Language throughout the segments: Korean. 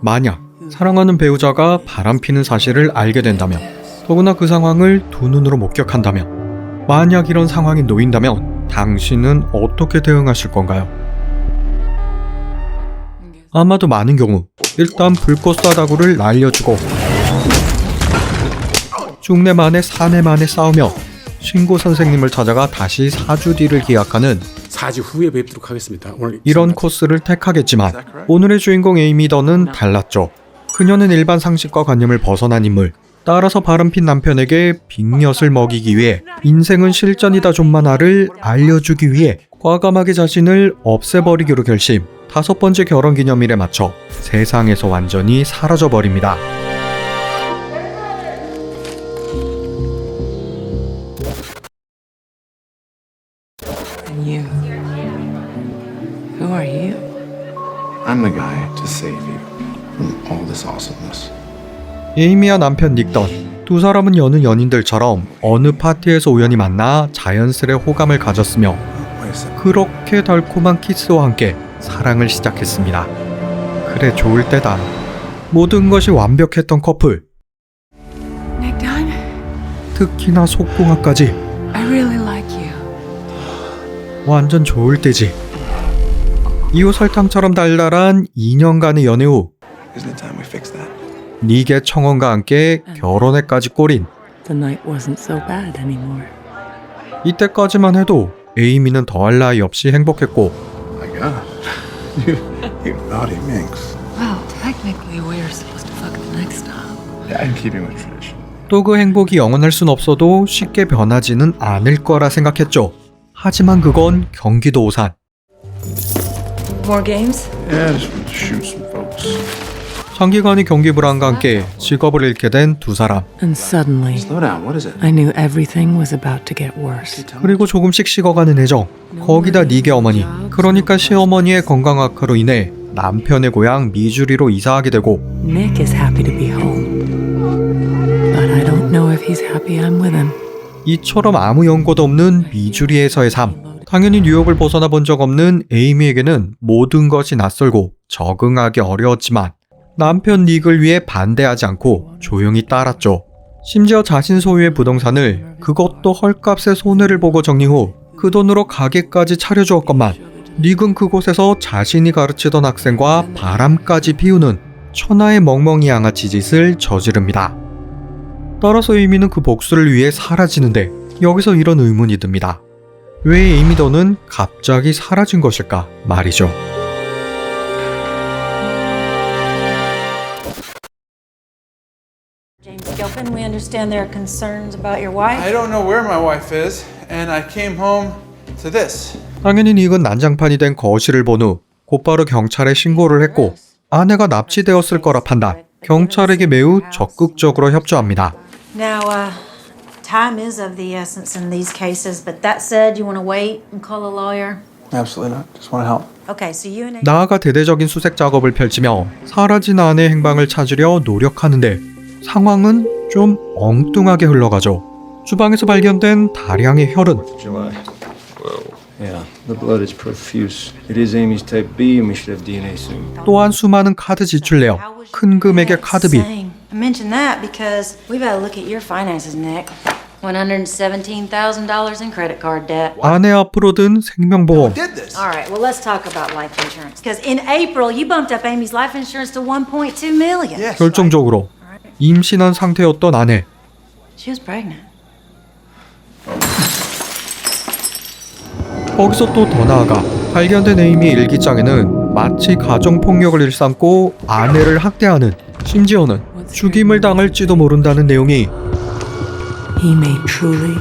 만약 사랑하는 배우자가 바람피는 사실을 알게 된다면, 더구나 그 상황을 두 눈으로 목격한다면, 만약 이런 상황에 놓인다면 당신은 어떻게 대응하실 건가요? 아마도 많은 경우 일단 불꽃 쏴다구를 날려주고 중내 만에 3회 만에 싸우며 신고 선생님을 찾아가 다시 4주 뒤를 기약하는 4주 후에 뵙도록 하겠습니다. 오늘 이런 코스를 택하겠지만 오늘의 주인공 에이미 던은 달랐죠. 그녀는 일반 상식과 관념을 벗어난 인물. 따라서 바람핀 남편에게 빅엿을 먹이기 위해 인생은 실전이다 좀만아를 알려주기 위해 과감하게 자신을 없애버리기로 결심. 5번째 결혼기념일에 맞춰 세상에서 완전히 사라져버립니다. And you? Who are you? I'm the guy to save you from all this awesomeness. 에이미와 남편 닉던, 두 사람은 여느 연인들처럼 어느 파티에서 우연히 만나 자연스레 호감을 가졌으며 그렇게 달콤한 키스와 함께 사랑을 시작했습니다. 그래, 좋을 때다. 모든 것이 완벽했던 커플. Nick Dunn? 특히나 속궁합까지 I really like you. 완전 좋을 때지. 이후 설탕처럼 달달한 2년간의 연애 후 Isn't it time we fix that? 닉의 청혼과 함께 결혼에까지 꼬린. The night wasn't so bad anymore. 이때까지만 해도 에이미는 더할 나위 없이 행복했고 My God. You naughty minx. Well, technically we're supposed to fuck the next time. Yeah, I'm keeping with tradition. 또 그 행복이 영원할 순 없어도 쉽게 변하지는 않을 거라 생각했죠. 하지만 그건 경기도 오산. More games? Yeah, just want to shoot some folks. 장기간의 경기 불안과 함께 직업을 잃게 된 두 사람. And suddenly, Slow down. What is it? I knew everything was about to get worse. 그리고 조금씩 식어가는 애정. 거기다 닉의 어머니, 그러니까 시어머니의 건강 악화로 인해 남편의 고향 미주리로 이사하게 되고 Nick is happy to be home. But I don't know if he's happy I'm with him. 이처럼 아무 연고도 없는 미주리에서의 삶. 당연히 뉴욕을 벗어나 본 적 없는 에이미에게는 모든 것이 낯설고 적응하기 어려웠지만 남편 닉을 위해 반대하지 않고 조용히 따랐죠. 심지어 자신 소유의 부동산을 그것도 헐값에 손해를 보고 정리 후 그 돈으로 가게까지 차려주었건만 닉은 그곳에서 자신이 가르치던 학생과 바람까지 피우는 천하의 멍멍이 양아치 짓을 저지릅니다. 따라서 에이미는 그 복수를 위해 사라지는데 여기서 이런 의문이 듭니다. 왜 에이미 던은 갑자기 사라진 것일까 말이죠. James Gilpin, we understand there are concerns about your wife. I don't know where my wife is, and I came home to this. 당연히 닉은 난장판이 된 거실을 본 후 곧바로 경찰에 신고를 했고 아내가 납치되었을 거라 판단, 경찰에게 매우 적극적으로 협조합니다. Now, time is of the essence in these cases, but that said, you want to wait and call a lawyer? Absolutely not. Just want to help. Okay, so you and 나아가 대대적인 수색 작업을 펼치며 사라진 아내의 행방을 찾으려 노력하는데 상황은 좀 엉뚱하게 흘러가죠. 주방에서 발견된 다량의 혈흔. July. Whoa. Yeah, the blood is profuse. It is Amy's type B, and we should have DNA soon. 또한 수많은 카드 지출 내역, 큰 금액의 카드비. I mention that because we've got to look at your finances, Nick. $117,000 in credit card debt. 아내 앞으로 든 생명보험. Did this? All right, well, let's talk about life insurance. Because in April, you bumped up Amy's life insurance to $1.2 million. Yes. 결정적으로 임신한 상태였던 아내. She was pregnant. 거기서 또 더 나아가 발견된 에이미의 일기장에는 마치 가정폭력을 일삼고 아내를 학대하는, 심지어는 죽임을 당할지도 모른다는 내용이 He may truly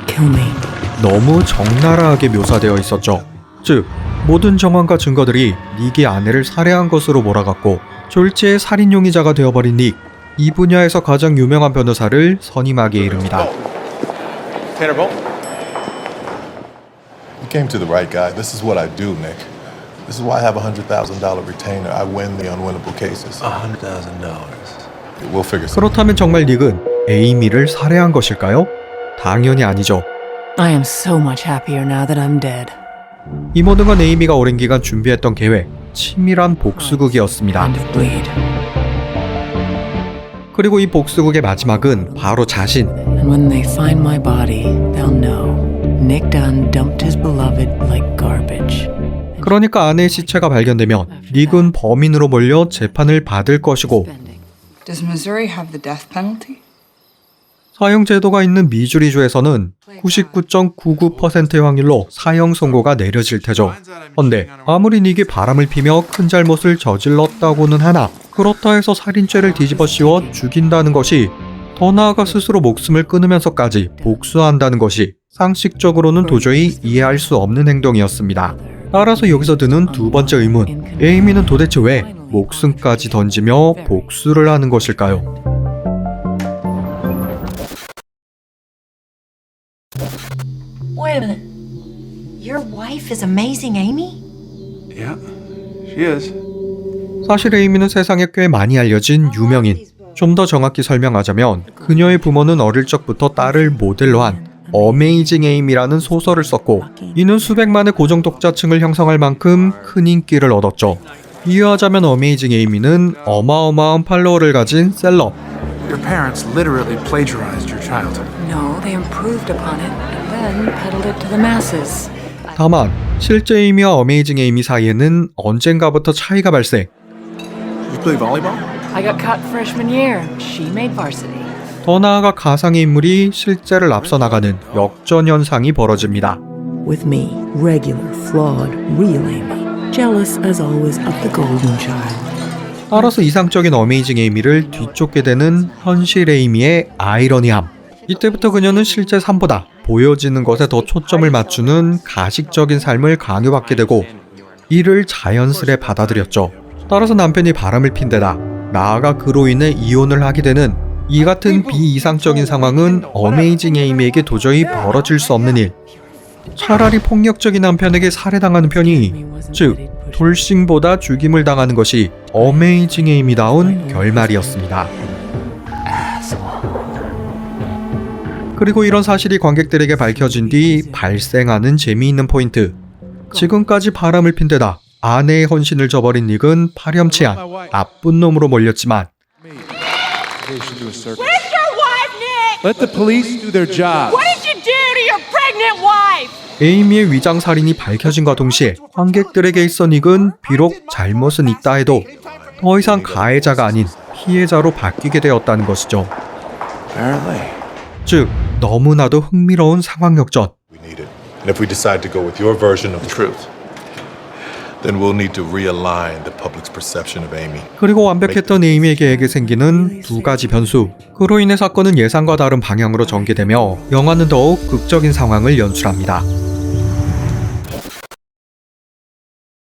kill me. 너무 적나라하게 묘사되어 있었죠. 즉, 모든 정황과 증거들이 닉이 아내를 살해한 것으로 몰아갔고 졸지의 살인 용의자가 되어버린 닉. 이 분야에서 가장 유명한 변호사를 선임하기에 이릅니다. Tanner Bolt? You came to the right guy. This is what I do, Nick. This is why I have a $100,000 retainer. I win the unwinnable cases. $100,000. We'll figure something. 그렇다면 정말 닉은 에이미를 살해한 것일까요? 당연히 아니죠. I am so much happier now that I'm dead. 이 모든 건 에이미가 오랜 기간 준비했던 계획, 치밀한 복수극이었습니다. Kind of bleed. 그리고 이 복수극의 마지막은 바로 자신, And when they find my body, they'll know Nick Dunn dumped his beloved like garbage. 그러니까 아내의 시체가 발견되면 닉은 범인으로 몰려 재판을 받을 것이고 Does Missouri have the death penalty? 사형 제도가 있는 미주리주에서는 99.99%의 확률로 사형 선고가 내려질 테죠. 헌데 아무리 닉이 바람을 피며 큰 잘못을 저질렀다고는 하나 그렇다 해서 살인죄를 뒤집어 씌워 죽인다는 것이, 더 나아가 스스로 목숨을 끊으면서까지 복수한다는 것이 상식적으로는 도저히 이해할 수 없는 행동이었습니다. 따라서 여기서 드는 두 번째 의문, 에이미는 도대체 왜 목숨까지 던지며 복수를 하는 것일까요? Wait a minute. Your wife is amazing, Amy? Yeah, she is. 사실 에이미는 세상에 꽤 많이 알려진 유명인. 좀 더 정확히 설명하자면 그녀의 부모는 어릴 적부터 딸을 모델로 한 어메이징 에이미라는 소설을 썼고, 이는 수백만의 고정 독자층을 형성할 만큼 큰 인기를 얻었죠. 비유하자면 어메이징 에이미는 어마어마한 팔로워를 가진 셀럽. Your parents literally plagiarized your child. No, they improved upon it and then peddled it to the masses. 다만 실제 에이미와 어메이징 에이미 사이에는 언젠가부터 차이가 발생. You play volleyball? I got cut freshman year. She made varsity. 더 나아가 가상의 인물이 실제를 앞서 나가는 역전 현상이 벌어집니다. With me, regular, flawed, real Amy. Jealous as always of the golden child. 따라서 이상적인 어메이징 에이미를 뒤쫓게 되는 현실 에이미의 아이러니함. 이때부터 그녀는 실제 삶보다 보여지는 것에 더 초점을 맞추는 가식적인 삶을 강요받게 되고 이를 자연스레 받아들였죠. 따라서 남편이 바람을 핀 데다 나아가 그로 인해 이혼을 하게 되는 이 같은 비이상적인 상황은 어메이징 에이미에게 도저히 벌어질 수 없는 일. 차라리 폭력적인 남편에게 살해당하는 편이, 즉 돌싱보다 죽임을 당하는 것이 어메이징 에이미다운 결말이었습니다. 그리고 이런 사실이 관객들에게 밝혀진 뒤 발생하는 재미있는 포인트. 지금까지 바람을 핀 데다 아내의 헌신을 저버린 닉은 파렴치한 나쁜 놈으로 몰렸지만 Where's your wife, Nick? Let the police do their job. What did you do to your pregnant wife? 에이미의 위장 살인이 밝혀진과 동시에 관객들에게 있어 닉은 비록 잘못은 있다 해도 더 이상 가해자가 아닌 피해자로 바뀌게 되었다는 것이죠. Apparently. 즉 너무나도 흥미로운 상황 역전. We need it. And if we decide to go with your version of the truth, then we'll need to realign the public's perception of Amy. 그리고 완벽했던 에이미의 계획에 생기는 두 가지 변수. 그로 인해 사건은 예상과 다른 방향으로 전개되며 영화는 더욱 극적인 상황을 연출합니다.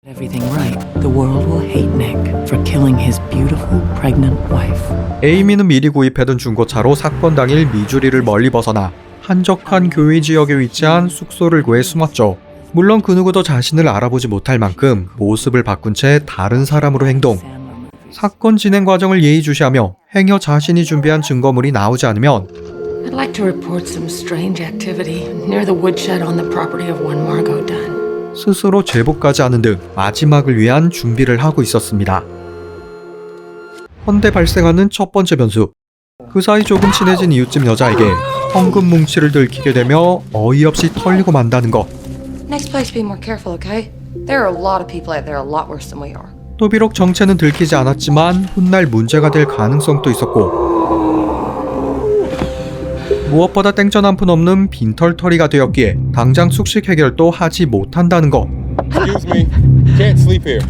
Everything right. The world will hate Nick for killing his beautiful pregnant wife. 에이미는 미리 구입해둔 중고차로 사건 당일 미주리를 멀리 벗어나 한적한 교외 지역에 위치한 숙소를 구해 숨었죠. 물론 그 누구도 자신을 알아보지 못할 만큼 모습을 바꾼 채 다른 사람으로 행동. 사건 진행 과정을 예의주시하며 행여 자신이 준비한 증거물이 나오지 않으면 I'd like to report some strange activity near the woodshed on the property of one Margot Dunn. 스스로 제보까지 하는 등 마지막을 위한 준비를 하고 있었습니다. 헌데 발생하는 첫 번째 변수. 그 사이 조금 친해진 이웃집 여자에게 현금 뭉치를 들키게 되며 어이없이 털리고 만다는 것. Next place, be more careful, okay? There are a lot of people out there a lot worse than we are. 또 비록 정체는 들키지 않았지만 훗날 문제가 될 가능성도 있었고 무엇보다 땡전 한 푼 없는 빈털터리가 되었기에 당장 숙식 해결도 하지 못한다는 것. Excuse me. Can't sleep here.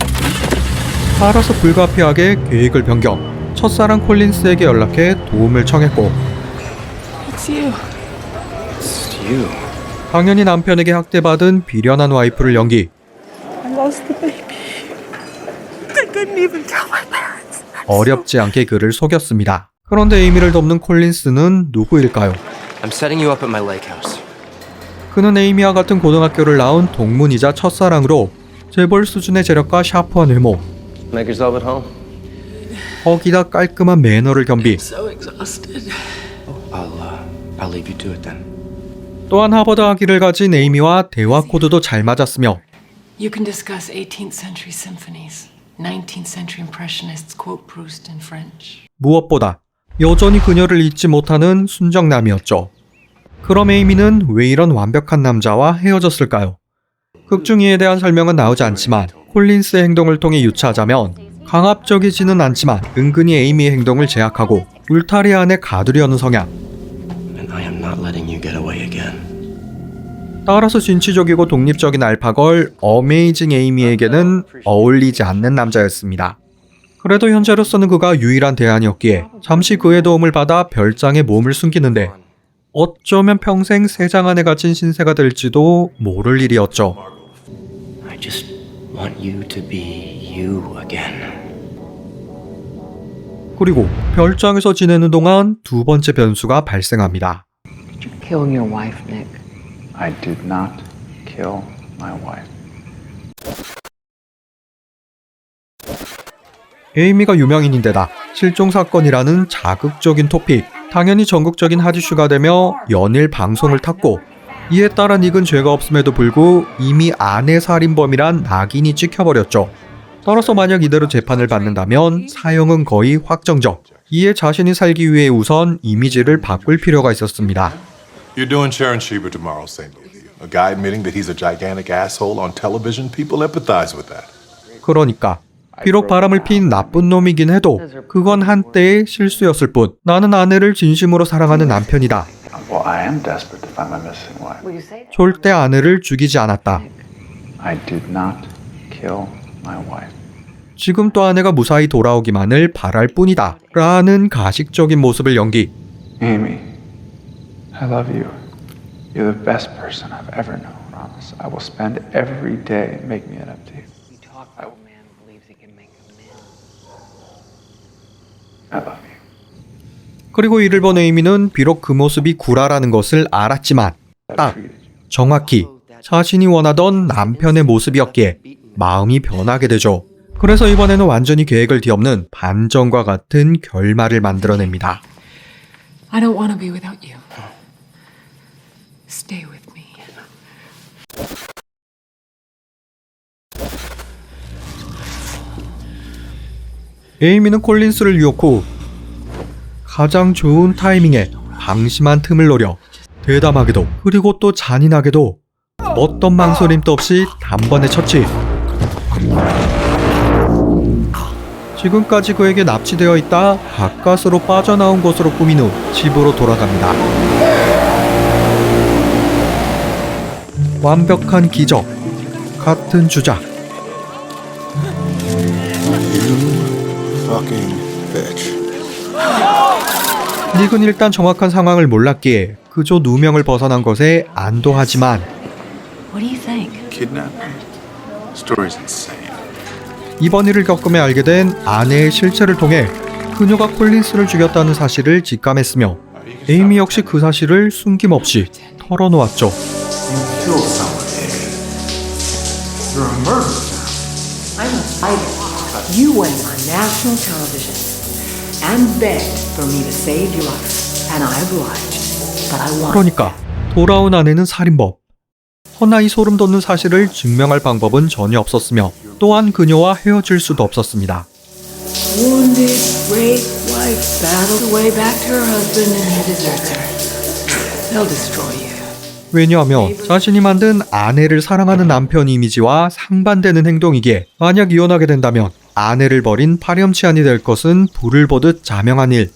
따라서 불가피하게 계획을 변경. 첫사랑 콜린스에게 연락해 도움을 청했고 It's you. It's you. 당연히 남편에게 학대받은 비련한 와이프를 연기. I lost the baby. I couldn't even tell my parents. 어렵지 않게 그를 속였습니다. 그런데 에이미를 돕는 콜린스는 누구일까요? I'm setting you up at my lake house. 그는 에이미와 같은 고등학교를 나온 동문이자 첫사랑으로 재벌 수준의 재력과 샤프한 외모, Make yourself at home. 거기다 깔끔한 매너를 겸비. So exhausted. I'll leave you to it then. 또한 하버드 학위를 가진 에이미와 대화 코드도 잘 맞았으며 You can discuss 18th century symphonies. 19th century impressionists quote Proust in French. 무엇보다 여전히 그녀를 잊지 못하는 순정남이었죠. 그럼 에이미는 왜 이런 완벽한 남자와 헤어졌을까요? 극중이에 대한 설명은 나오지 않지만 콜린스의 행동을 통해 유추하자면 강압적이지는 않지만 은근히 에이미의 행동을 제약하고 울타리 안에 가두려는 성향. And I am not letting you get away again. 따라서 진취적이고 독립적인 알파걸 어메이징 에이미에게는 어울리지 않는 남자였습니다. 그래도 현재로서는 그가 유일한 대안이었기에 잠시 그의 도움을 받아 별장에 몸을 숨기는데 어쩌면 평생 새장 안에 갇힌 신세가 될지도 모를 일이었죠. I just want you to be you again. 그리고 별장에서 지내는 동안 두 번째 변수가 발생합니다. Kill your wife, Nick. I did not kill my wife. 에이미가 유명인인데다 실종 사건이라는 자극적인 토픽, 당연히 전국적인 핫이슈가 되며 연일 방송을 탔고 이에 따라 닉은 죄가 없음에도 불구 이미 아내 살인범이란 낙인이 찍혀버렸죠. 따라서 만약 이대로 재판을 받는다면 사형은 거의 확정적. 이에 자신이 살기 위해 우선 이미지를 바꿀 필요가 있었습니다. You're doing Sharon Shieber tomorrow, St. Louis. A guy admitting that he's a gigantic asshole on television. People empathize with that. 그러니까 비록 바람을 핀 나쁜 놈이긴 해도 그건 한때의 실수였을 뿐 나는 아내를 진심으로 사랑하는 남편이다. Well, I am desperate to find my missing wife. 절대 아내를 죽이지 않았다. I did not kill my wife. 지금 또 아내가 무사히 돌아오기만을 바랄 뿐이다. 라는 가식적인 모습을 연기. Amy, I love you. You're the best person I've ever known. Promise. I will spend every day making it up to you. I love you. 그리고 이를 본 에이미는 비록 그 모습이 구라라는 것을 알았지만 딱 정확히 자신이 원하던 남편의 모습이었기에 마음이 변하게 되죠. 그래서 이번에는 완전히 계획을 뒤엎는 반전과 같은 결말을 만들어냅니다. I don't want to be without you. Stay with me. 에이미는 콜린스를 유혹 후 가장 좋은 타이밍에 방심한 틈을 노려 대담하게도 그리고 또 잔인하게도 어떤 망설임도 없이 단번에 처치. 지금까지 그에게 납치되어 있다 가까스로 빠져나온 것으로 꾸민 후 집으로 돌아갑니다. 완벽한 기적, 같은 주작. 닉은 일단 정확한 상황을 몰랐기에 그저 누명을 벗어난 것에 안도하지만 What do you think? Kidnapping. Story's insane. 이번 일을 겪음에 알게 된 아내의 실체를 통해 그녀가 콜린스를 죽였다는 사실을 직감했으며 에이미 역시 그 사실을 숨김없이 털어놓았죠. You killed someone, Amy. You're a murderer. I'm a fighter. You went on national television and begged for me to save your life, and I obliged. But I want. 그러니까 돌아온 아내는 살인범. 허나 이 소름 돋는 사실을 증명할 방법은 전혀 없었으며 또한 그녀와 헤어질 수도 없었습니다. Wounded, raped wife battled way back to her husband and he deserts her. They'll destroy you. 왜냐하면 자신이 만든 아내를 사랑하는 남편 이미지와 상반되는 행동이기에 만약 이혼하게 된다면 아내를 버린 파렴치한이 될 것은 불을 보듯 자명한 일.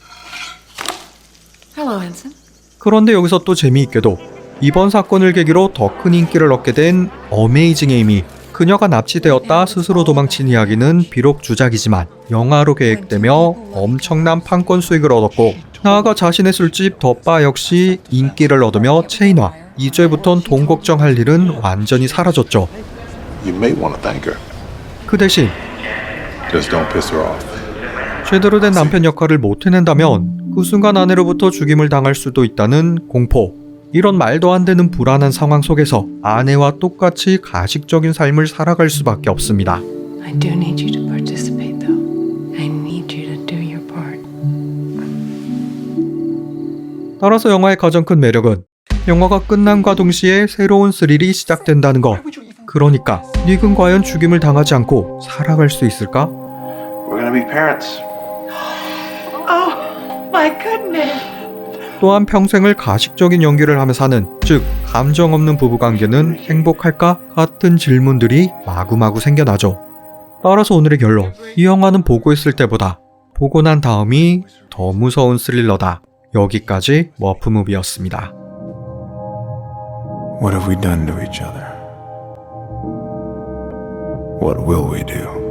Hello, Ensign. 그런데 여기서 또 재미있게도 이번 사건을 계기로 더 큰 인기를 얻게 된 어메이징 에이미. 그녀가 납치되었다 스스로 도망친 이야기는 비록 주작이지만 영화로 계획되며 엄청난 판권 수익을 얻었고 나아가 자신의 술집 더-바 역시 인기를 얻으며 체인화. 이제부턴 돈 걱정할 일은 완전히 사라졌죠. You may want to thank her. 그 대신 Just don't piss her off. 제대로 된 남편 역할을 못 해낸다면 그 순간 아내로부터 죽임을 당할 수도 있다는 공포. 이런 말도 안 되는 불안한 상황 속에서 아내와 똑같이 가식적인 삶을 살아갈 수밖에 없습니다. I do need you to participate, though. I need you to do your part. 따라서 영화의 가장 큰 매력은 영화가 끝남과 동시에 새로운 스릴이 시작된다는 것. 그러니까 닉은 과연 죽임을 당하지 않고 살아갈 수 있을까? We're gonna be parents. Oh, my goodness. 또한 평생을 가식적인 연기를 하며 사는, 즉 감정 없는 부부관계는 행복할까? 같은 질문들이 마구마구 생겨나죠. 따라서 오늘의 결론, 이 영화는 보고 있을 때보다 보고 난 다음이 더 무서운 스릴러다. 여기까지 머프무비였습니다. What have we done to each other? What will we do?